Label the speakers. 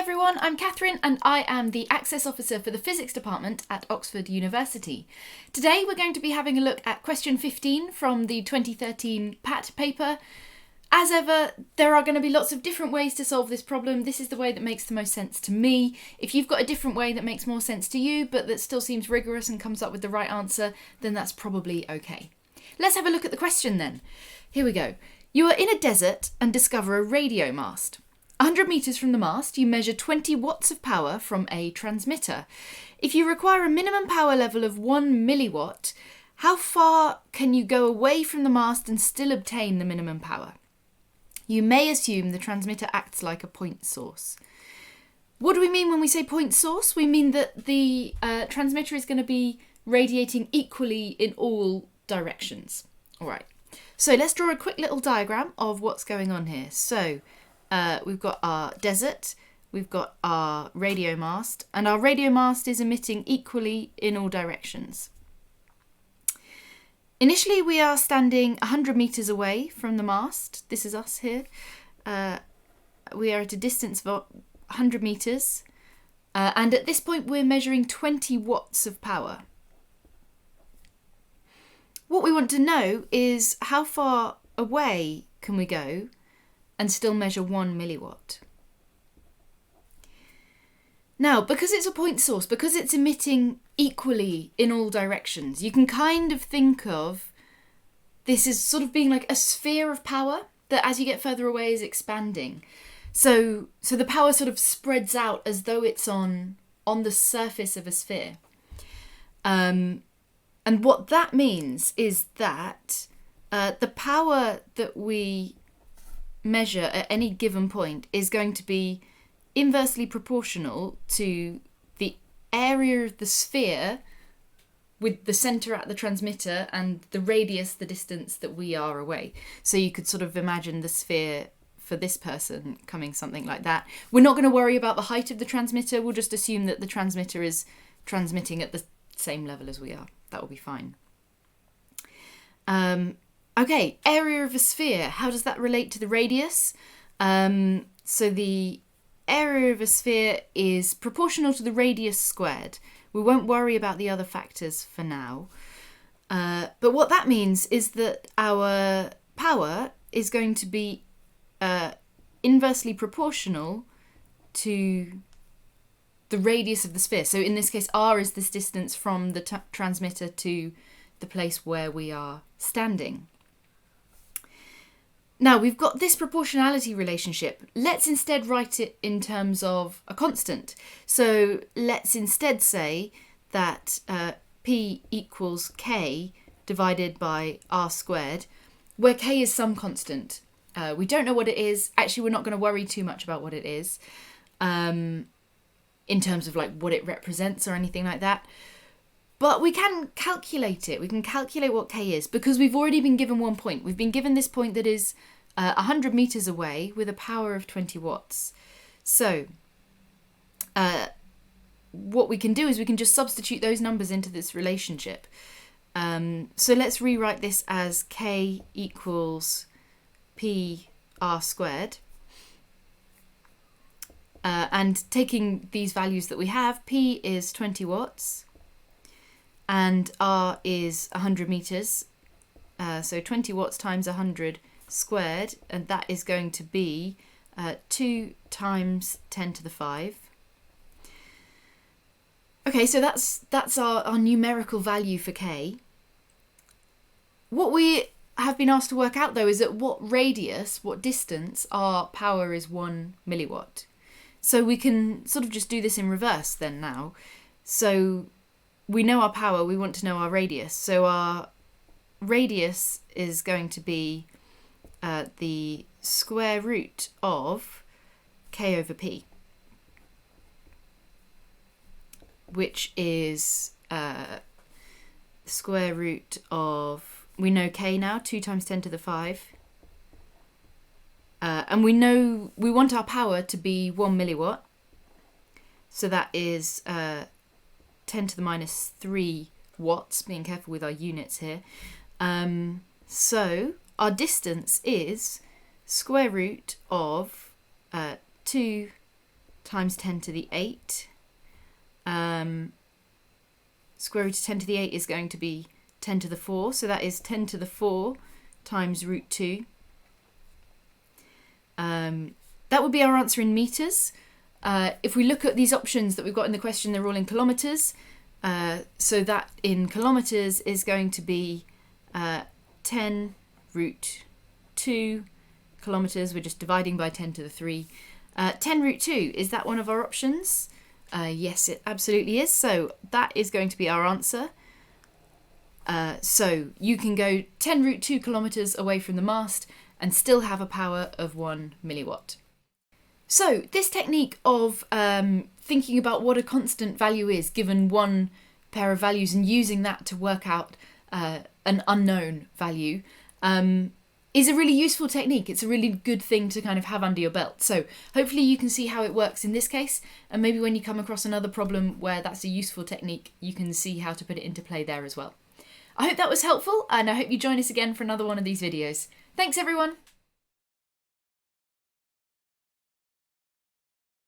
Speaker 1: everyone, I'm Kathryn and I am the Access Officer for the Physics Department at Oxford University. Today we're going to be having a look at question 15 from the 2013 PAT paper. As ever, there are going to be lots of different ways to solve this problem. This is the way that makes the most sense to me. If you've got a different way that makes more sense to you, but that still seems rigorous and comes up with the right answer, then that's probably okay. Let's have a look at the question then. Here we go. You are in a desert and discover a radio mast. 100 metres from the mast, you measure 20 watts of power from a transmitter. If you require a minimum power level of 1 milliwatt, how far can you go away from the mast and still obtain the minimum power? You may assume the transmitter acts like a point source. What do we mean when we say point source? We mean that the transmitter is going to be radiating equally in all directions. All right, so let's draw a quick little diagram of what's going on here. So we've got our desert, we've got our radio mast, and our radio mast is emitting equally in all directions. Initially, we are standing 100 metres away from the mast. This is us here. We are at a distance of 100 metres. And at this point, we're measuring 20 watts of power. What we want to know is how far away can we go and still measure 1 milliwatt. Now, because it's a point source, because it's emitting equally in all directions, you can kind of think of this as sort of being like a sphere of power that as you get further away is expanding. So the power sort of spreads out as though it's on the surface of a sphere. And what that means is that the power that we measure at any given point is going to be inversely proportional to the area of the sphere with the centre at the transmitter and the radius, the distance that we are away. So you could sort of imagine the sphere for this person coming something like that. We're not going to worry about the height of the transmitter. We'll just assume that the transmitter is transmitting at the same level as we are. That will be fine. Okay, area of a sphere. How does that relate to the radius? So the area of a sphere is proportional to the radius squared. We won't worry about the other factors for now. But what that means is that our power is going to be inversely proportional to the radius of the sphere. So in this case, r is this distance from the transmitter to the place where we are standing. Now, we've got this proportionality relationship. Let's instead write it in terms of a constant. So let's instead say that P equals K divided by R squared, where K is some constant. We don't know what it is. Actually, we're not going to worry too much about what it is in terms of like what it represents or anything like that. But we can calculate it. We can calculate what K is because we've already been given one point. We've been given this point that is 100 metres away with a power of 20 watts. So what we can do is we can just substitute those numbers into this relationship. So let's rewrite this as K equals P R squared. And taking these values that we have, P is 20 watts. And R is 100 metres, so 20 watts times 100 squared, and that is going to be 2 times 10 to the 5. Okay, so that's our numerical value for K. What we have been asked to work out, though, is at what radius, what distance, our power is 1 milliwatt. So we can sort of just do this in reverse then now. So we know our power, we want to know our radius. So our radius is going to be the square root of K over P, which is the square root of, we know K now, 2 times 10 to the 5. And we know we want our power to be 1 milliwatt. So that is 10 to the minus 3 watts, being careful with our units here. So our distance is square root of 2 times 10 to the 8. Square root of 10 to the 8 is going to be 10 to the 4, so that is 10 to the 4 times root 2. That would be our answer in metres. If we look at these options that we've got in the question, they're all in kilometres. So that in kilometres is going to be 10 root 2 kilometres. We're just dividing by 10 to the 3. 10 root 2, is that one of our options? Yes, it absolutely is. So that is going to be our answer. So you can go 10 root 2 kilometres away from the mast and still have a power of 1 milliwatt. So this technique of thinking about what a constant value is given one pair of values and using that to work out an unknown value is a really useful technique. It's a really good thing to kind of have under your belt. So hopefully you can see how it works in this case, and maybe when you come across another problem where that's a useful technique, you can see how to put it into play there as well. I hope that was helpful, and I hope you join us again for another one of these videos. Thanks everyone!